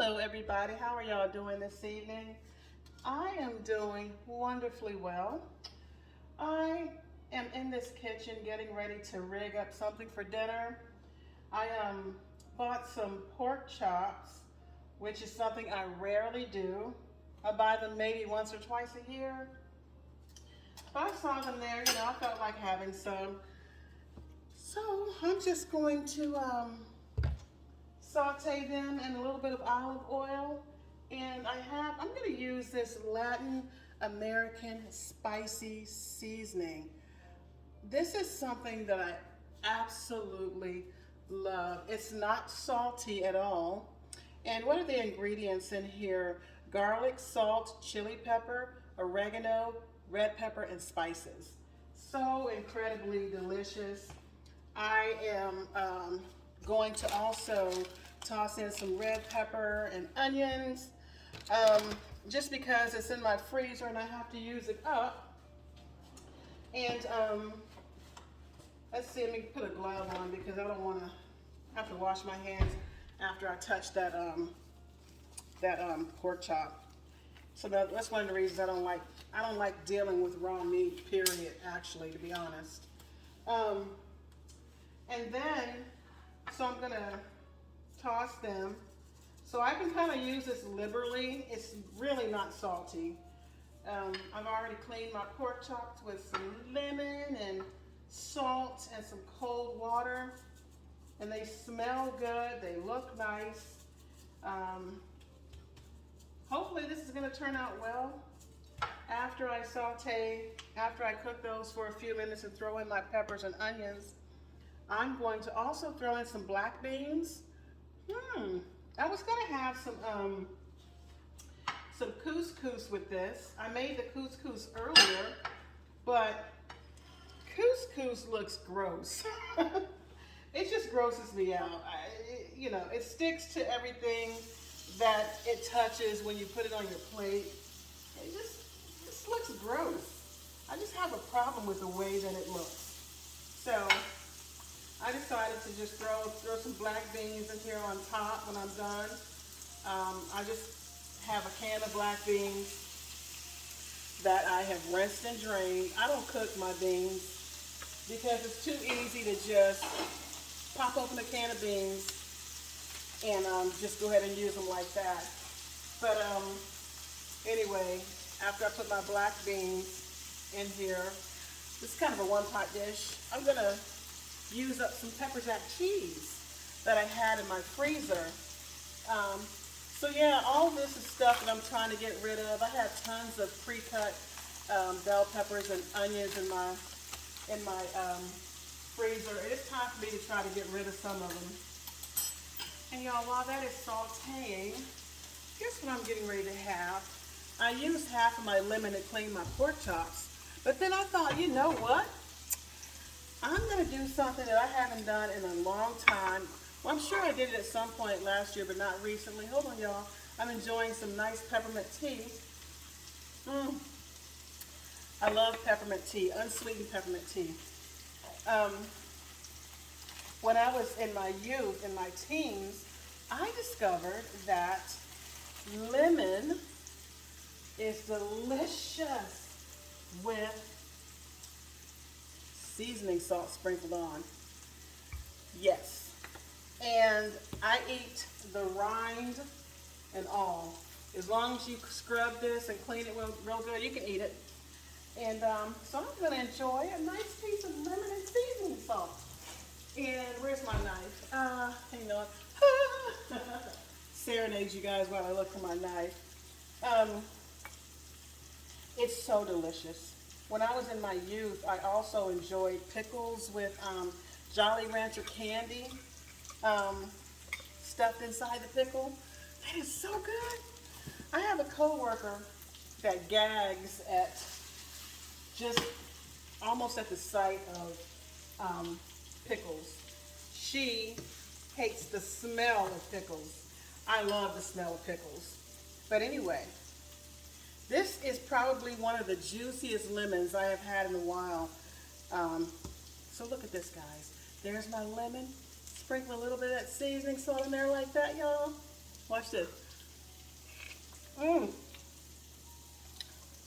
Hello everybody, how are y'all doing this evening? I am doing wonderfully well. I am in this kitchen getting ready to rig up something for dinner. I bought some pork chops, which is something I rarely do. I buy them maybe once or twice a year. But I saw them there, I felt like having some. So I'm just going to saute them in a little bit of olive oil. And I'm going to use this Latin American spicy seasoning. This is something that I absolutely love. It's not salty at all. And what are the ingredients in here? Garlic, salt, chili pepper, oregano, red pepper, and spices. So incredibly delicious. I am going to also toss in some red pepper and onions, just because it's in my freezer and I have to use it up. And let's see, let me put a glove on because I don't want to have to wash my hands after I touch that pork chop. So that's one of the reasons I don't like dealing with raw meat, period, actually, to be honest. And then, so I'm gonna toss them. So I can kind of use this liberally. It's really not salty. I've already cleaned my pork chops with some lemon and salt and some cold water. And they smell good, they look nice. Hopefully this is gonna turn out well. After I cook those for a few minutes and throw in my peppers and onions, I'm going to also throw in some black beans. I was gonna have some couscous with this. I made the couscous earlier, but couscous looks gross. It just grosses me out. It sticks to everything that it touches when you put it on your plate. It just looks gross. I just have a problem with the way that it looks. So I decided to just throw some black beans in here on top when I'm done. I just have a can of black beans that I have rinsed and drained. I don't cook my beans because it's too easy to just pop open a can of beans and just go ahead and use them like that. But anyway, after I put my black beans in here, this is kind of a one-pot dish. I'm gonna use up some Pepper Jack cheese that I had in my freezer. So yeah, all this is stuff that I'm trying to get rid of. I have tons of pre-cut bell peppers and onions in my freezer. It's time for me to try to get rid of some of them. And y'all, while that is sauteing, guess what I'm getting ready to have? I used half of my lemon to clean my pork chops, but then I thought, you know what? I'm gonna do something that I haven't done in a long time. Well, I'm sure I did it at some point last year, but not recently. Hold on, y'all. I'm enjoying some nice peppermint tea. I love peppermint tea, unsweetened peppermint tea. When I was in my youth, in my teens, I discovered that lemon is delicious with seasoning salt sprinkled on. Yes. And I eat the rind and all. As long as you scrub this and clean it real good, you can eat it. And so I'm going to enjoy a nice piece of lemon and seasoning salt. And where's my knife? Hang on. Serenade you guys while I look for my knife. It's so delicious. When I was in my youth, I also enjoyed pickles with Jolly Rancher candy stuffed inside the pickle. That is so good. I have a coworker that gags at just almost at the sight of pickles. She hates the smell of pickles. I love the smell of pickles. But anyway, this is probably one of the juiciest lemons I have had in a while. So look at this, guys. There's my lemon. Sprinkle a little bit of that seasoning salt in there like that, y'all. Watch this. Mm.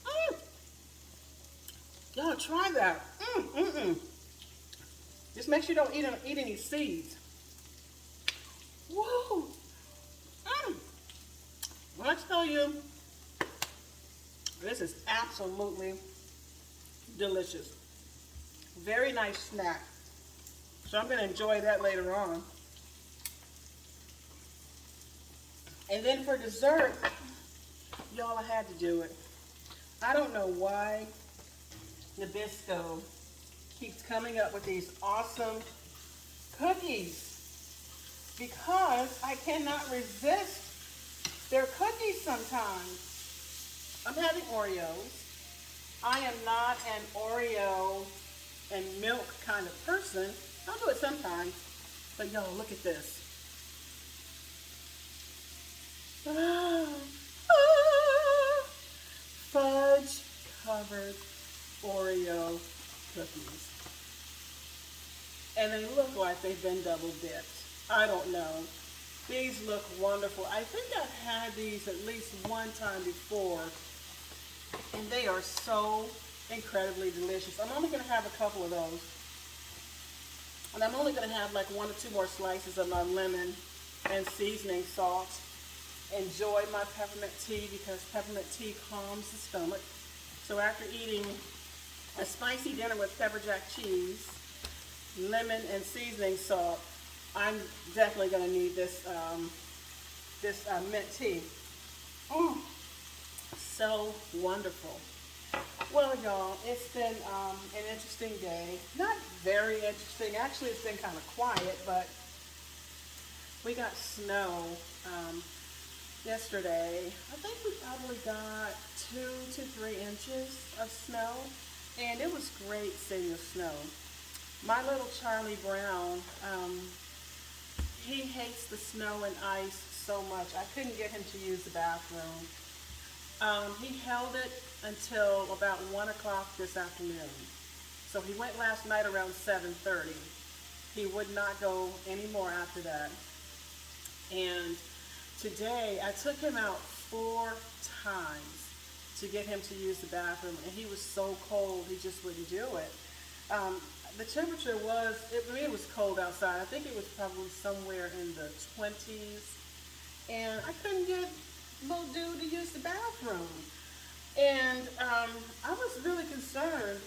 Mm. Y'all try that. Just make sure you don't eat any seeds. Whoa. Mm. When I tell you, this is absolutely delicious. Very nice snack. So I'm going to enjoy that later on. And then for dessert, y'all, I had to do it. I don't know why Nabisco keeps coming up with these awesome cookies, because I cannot resist their cookies sometimes. I'm having Oreos. I am not an Oreo and milk kind of person. I'll do it sometimes. But y'all, look at this. Fudge covered Oreo cookies. And they look like they've been double dipped. I don't know. These look wonderful. I think I've had these at least one time before, and they are so incredibly delicious. I'm only going to have a couple of those. And I'm only going to have like 1 or 2 more slices of my lemon and seasoning salt. Enjoy my peppermint tea, because peppermint tea calms the stomach. So after eating a spicy dinner with pepper jack cheese, lemon and seasoning salt, I'm definitely going to need this mint tea. So wonderful. Well, y'all, it's been an interesting day. Not very interesting. Actually, it's been kind of quiet, but we got snow yesterday. I think we probably got 2 to 3 inches of snow, and it was great seeing the snow. My little Charlie Brown, he hates the snow and ice so much. I couldn't get him to use the bathroom. He held it until about 1 o'clock this afternoon. So he went last night around 7:30. He would not go anymore after that. And today I took him out 4 times to get him to use the bathroom, and he was so cold he just wouldn't do it. The temperature was, it was cold outside. I think it was probably somewhere in the 20s, and I couldn't get little dude to use the bathroom. And I was really concerned.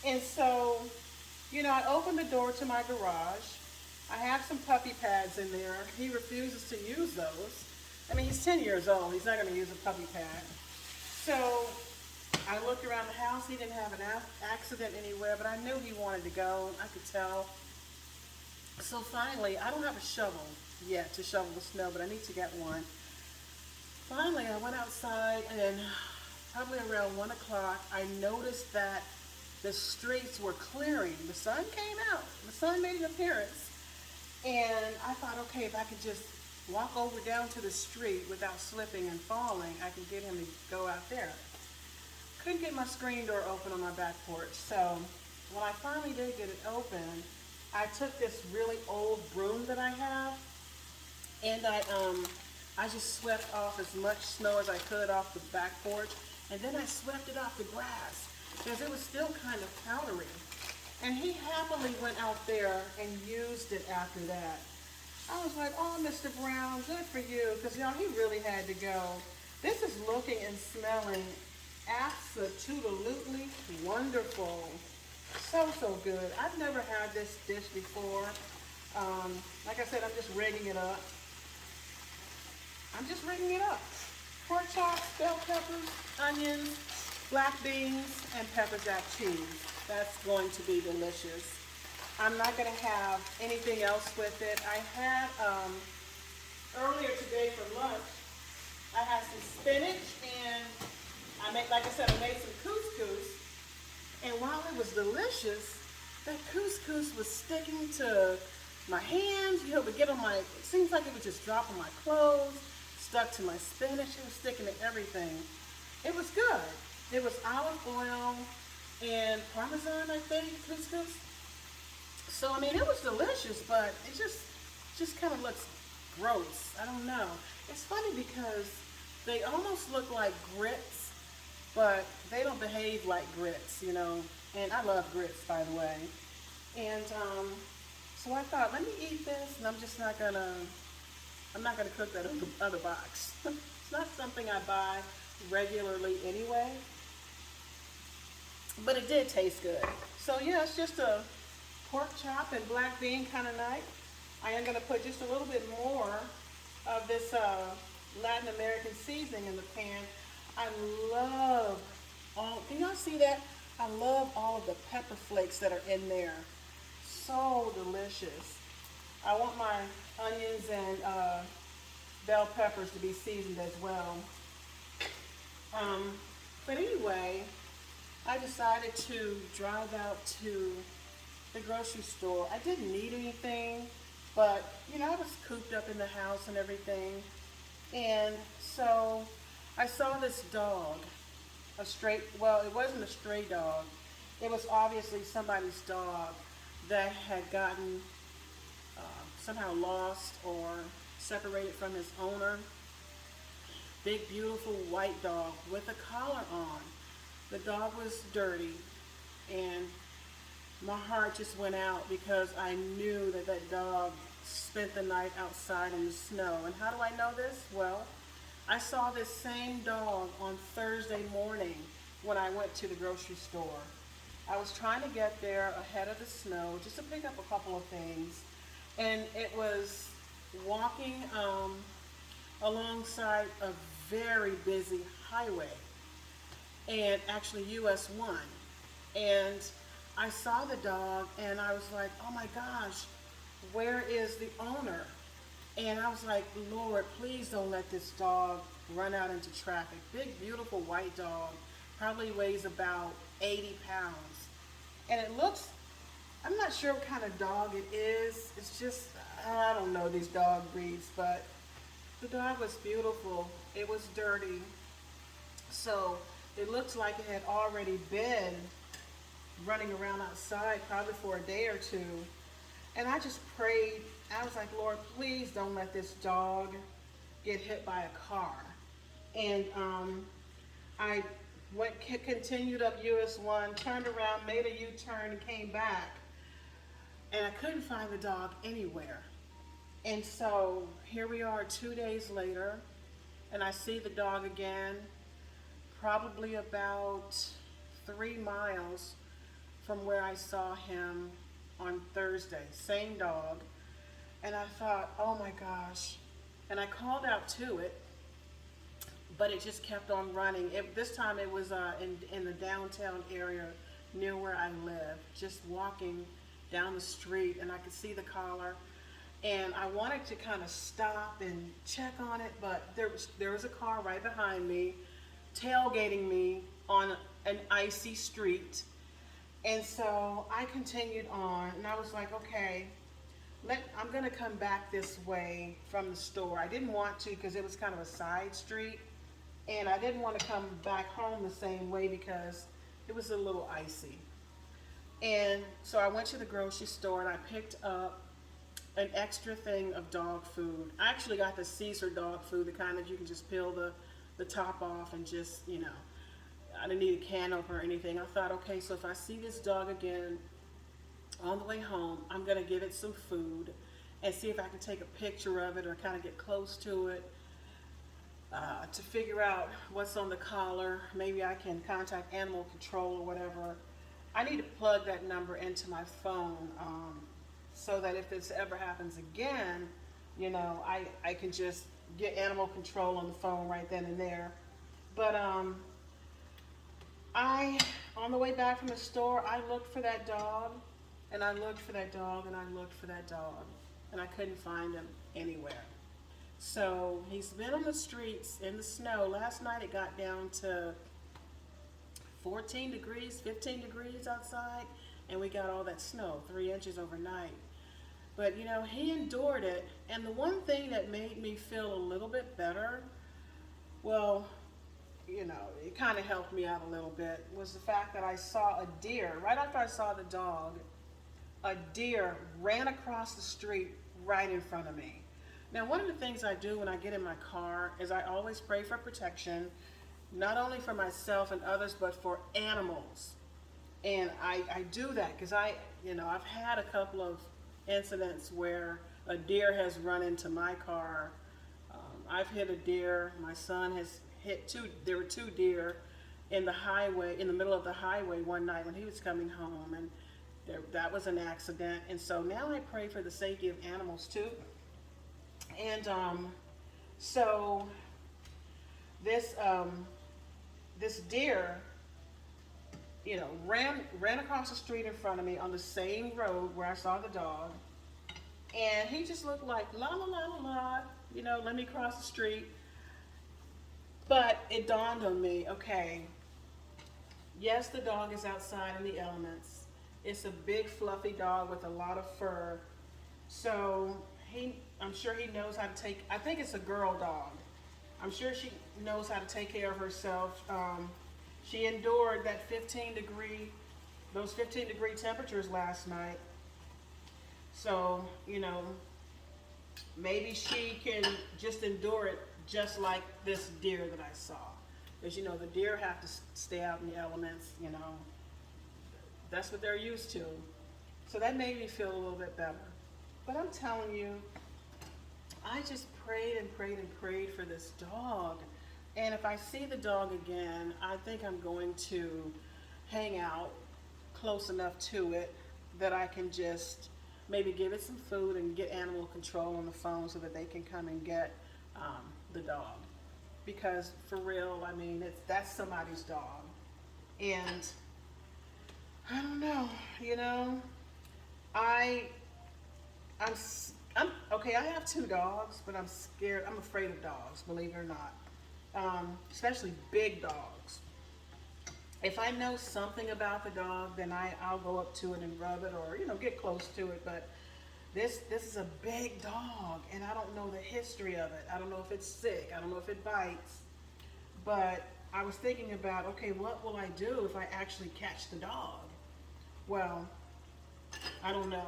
And so, you know, I opened the door to my garage. I have some puppy pads in there. He refuses to use those. I mean, he's 10 years old. He's not going to use a puppy pad. So I looked around the house. He didn't have an accident anywhere, but I knew he wanted to go. I could tell. So finally, I don't have a shovel yet to shovel the snow, but I need to get one. Finally, I went outside, and probably around 1 o'clock, I noticed that the streets were clearing. The sun came out. The sun made an appearance. And I thought, okay, if I could just walk over down to the street without slipping and falling, I could get him to go out there. Couldn't get my screen door open on my back porch. So when I finally did get it open, I took this really old broom that I have, and I just swept off as much snow as I could off the back porch, and then I swept it off the grass because it was still kind of powdery. And he happily went out there and used it after that. I was like, oh, Mr. Brown, good for you, because, you know, he really had to go. This is looking and smelling absolutely wonderful. So, so good. I've never had this dish before. Like I said, I'm just rigging it up. Pork chops, bell peppers, onions, black beans, and pepper jack cheese. That's going to be delicious. I'm not going to have anything else with it. I had, earlier today for lunch, I had some spinach, and I made some couscous. And while it was delicious, that couscous was sticking to my hands. You know, would get on my, it seems like it would just drop on my clothes, stuck to my spinach. It was sticking to everything. It was good. It was olive oil and Parmesan, I think, couscous. So, I mean, it was delicious, but it just kind of looks gross. I don't know. It's funny because They almost look like grits, but they don't behave like grits, you know. And I love grits, by the way. And so I thought, let me eat this, and I'm not gonna cook that other box. It's not something I buy regularly anyway, but it did taste good. So yeah, it's just a pork chop and black bean kind of night. I am gonna put just a little bit more of this Latin American seasoning in the pan. I love all, can y'all see that? I love all of the pepper flakes that are in there. So delicious. I want my onions and bell peppers to be seasoned as well. But anyway, I decided to drive out to the grocery store. I didn't need anything, but you know, I was cooped up in the house and everything. And so I saw this dog, well, it wasn't a stray dog. It was obviously somebody's dog that had gotten somehow lost or separated from his owner. Big, beautiful white dog with a collar on. The dog was dirty, and my heart just went out because I knew that that dog spent the night outside in the snow. And how do I know this? Well, I saw this same dog on Thursday morning when I went to the grocery store. I was trying to get there ahead of the snow just to pick up a couple of things, and it was walking alongside a very busy highway, and actually US 1. And I saw the dog and I was like, oh my gosh, where is the owner? And I was like, Lord, please don't let this dog run out into traffic. Big, beautiful white dog, probably weighs about 80 pounds. And it looks, I'm not sure what kind of dog it is. It's just, I don't know these dog breeds, but the dog was beautiful. It was dirty. So it looks like it had already been running around outside probably for a day or two. And I just prayed. I was like, Lord, please don't let this dog get hit by a car. And I continued up US 1, turned around, made a U-turn, and came back. And I couldn't find the dog anywhere. And so here we are 2 days later, and I see the dog again, probably about 3 miles from where I saw him on Thursday. Same dog. And I thought, oh my gosh. And I called out to it, but it just kept on running. This time it was in the downtown area near where I live, just walking down the street, and I could see the collar. And I wanted to kind of stop and check on it, but there was a car right behind me, tailgating me on an icy street. And so I continued on, and I was like, okay, I'm gonna come back this way from the store. I didn't want to because it was kind of a side street, and I didn't want to come back home the same way because it was a little icy. And so I went to the grocery store and I picked up an extra thing of dog food. I actually got the Caesar dog food, the kind that you can just peel the top off and just, you know, I didn't need a can opener or anything. I thought, okay, so if I see this dog again on the way home, I'm gonna give it some food and see if I can take a picture of it or kind of get close to it to figure out what's on the collar. Maybe I can contact animal control or whatever. I need to plug that number into my phone so that if this ever happens again, you know, I can just get animal control on the phone right then and there. But on the way back from the store, I looked for that dog, and I looked for that dog, and I looked for that dog, and I couldn't find him anywhere. So he's been on the streets in the snow. Last night it got down to 14 degrees, 15 degrees outside, and we got all that snow, 3 inches overnight. But you know, he endured it, and the one thing that made me feel a little bit better, well, you know, it kind of helped me out a little bit, was the fact that I saw a deer. Right after I saw the dog, a deer ran across the street right in front of me. Now, one of the things I do when I get in my car is I always pray for protection, not only for myself and others, but for animals. And I do that because I've had a couple of incidents where a deer has run into my car. I've hit a deer. My son has hit there were two deer in the highway, in the middle of the highway one night when he was coming home, and that was an accident. And so now I pray for the safety of animals too. And so this this deer, ran across the street in front of me on the same road where I saw the dog, and he just looked like la la la la la, let me cross the street. But it dawned on me, okay, yes, the dog is outside in the elements. It's a big fluffy dog with a lot of fur. So I'm sure he knows how to I think it's a girl dog. I'm sure she knows how to take care of herself. She endured those 15-degree temperatures last night. So, maybe she can just endure it just like this deer that I saw. Because, the deer have to stay out in the elements, That's what they're used to. So that made me feel a little bit better. But I'm telling you, I just prayed and prayed and prayed for this dog. And if I see the dog again, I think I'm going to hang out close enough to it that I can just maybe give it some food and get animal control on the phone so that they can come and get the dog. Because for real, that's somebody's dog. And I don't know, I'm okay. I have two dogs, but I'm scared. I'm afraid of dogs, believe it or not, especially big dogs. If I know something about the dog, then I'll go up to it and rub it or get close to it. But this is a big dog, and I don't know the history of it. I don't know if it's sick. I don't know if it bites. But I was thinking about, okay, what will I do if I actually catch the dog? Well, I don't know.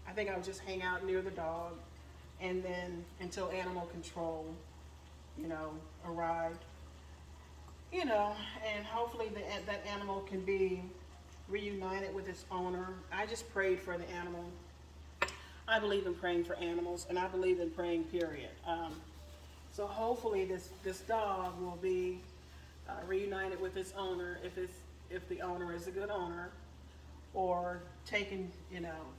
I think I would just hang out near the dog, and then until animal control, arrived, and hopefully that animal can be reunited with its owner. I just prayed for the animal. I believe in praying for animals, and I believe in praying, period. So hopefully this dog will be reunited with its owner if the owner is a good owner, or taken,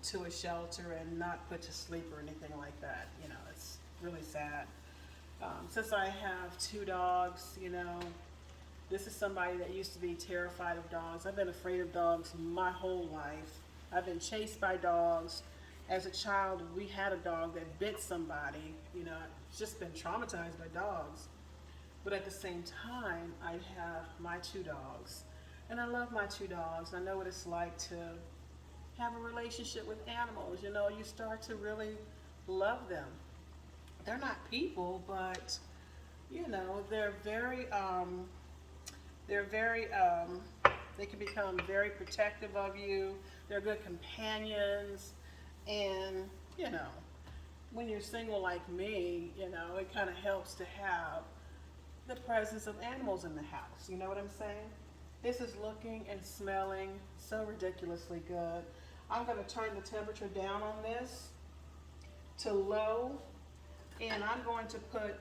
to a shelter and not put to sleep or anything like that. It's really sad. Since I have two dogs, this is somebody that used to be terrified of dogs. I've been afraid of dogs my whole life. I've been chased by dogs. As a child, we had a dog that bit somebody. I've just been traumatized by dogs. But at the same time, I have my two dogs. And I love my two dogs. I know what it's like to have a relationship with animals. You start to really love them. They're not people, but they're very they can become very protective of you. They're good companions, and when you're single like me, it kind of helps to have the presence of animals in the house. You know what I'm saying? This is looking and smelling so ridiculously good. I'm going to turn the temperature down on this to low, and I'm going to put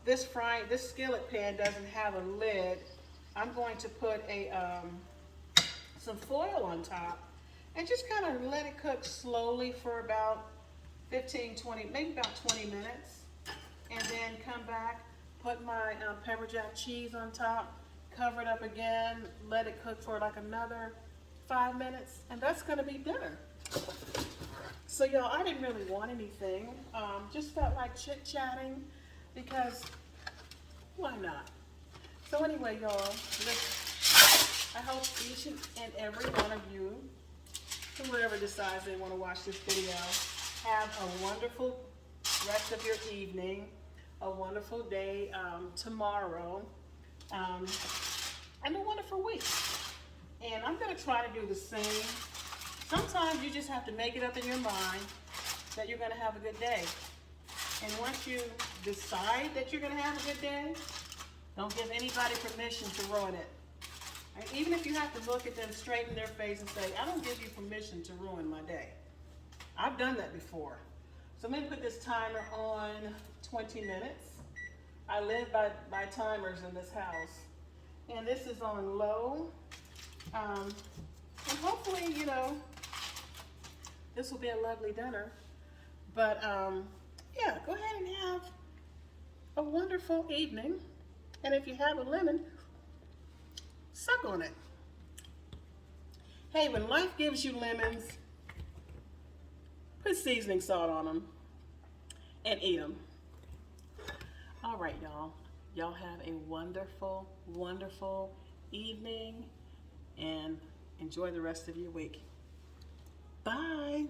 this skillet pan doesn't have a lid. I'm going to put some foil on top and just kind of let it cook slowly for about 15, 20, maybe about 20 minutes, and then come back, put my pepper jack cheese on top, cover it up again, let it cook for like another 5 minutes, and that's gonna be dinner. So y'all, I didn't really want anything, just felt like chit-chatting, because why not? So anyway, y'all, I hope each and every one of you, whoever decides they want to watch this video, have a wonderful rest of your evening, a wonderful day tomorrow, and a wonderful week. And I'm going to try to do the same. Sometimes you just have to make it up in your mind that you're going to have a good day. And once you decide that you're going to have a good day, don't give anybody permission to ruin it. And even if you have to look at them straight in their face and say, I don't give you permission to ruin my day. I've done that before. So I'm going to put this timer on 20 minutes. I live by timers in this house. And this is on low. And hopefully, you know, this will be a lovely dinner. But yeah, go ahead and have a wonderful evening. And if you have a lemon, suck on it. Hey, when life gives you lemons, put seasoning salt on them and eat them. All right, y'all. Y'all have a wonderful, wonderful evening and enjoy the rest of your week. Bye.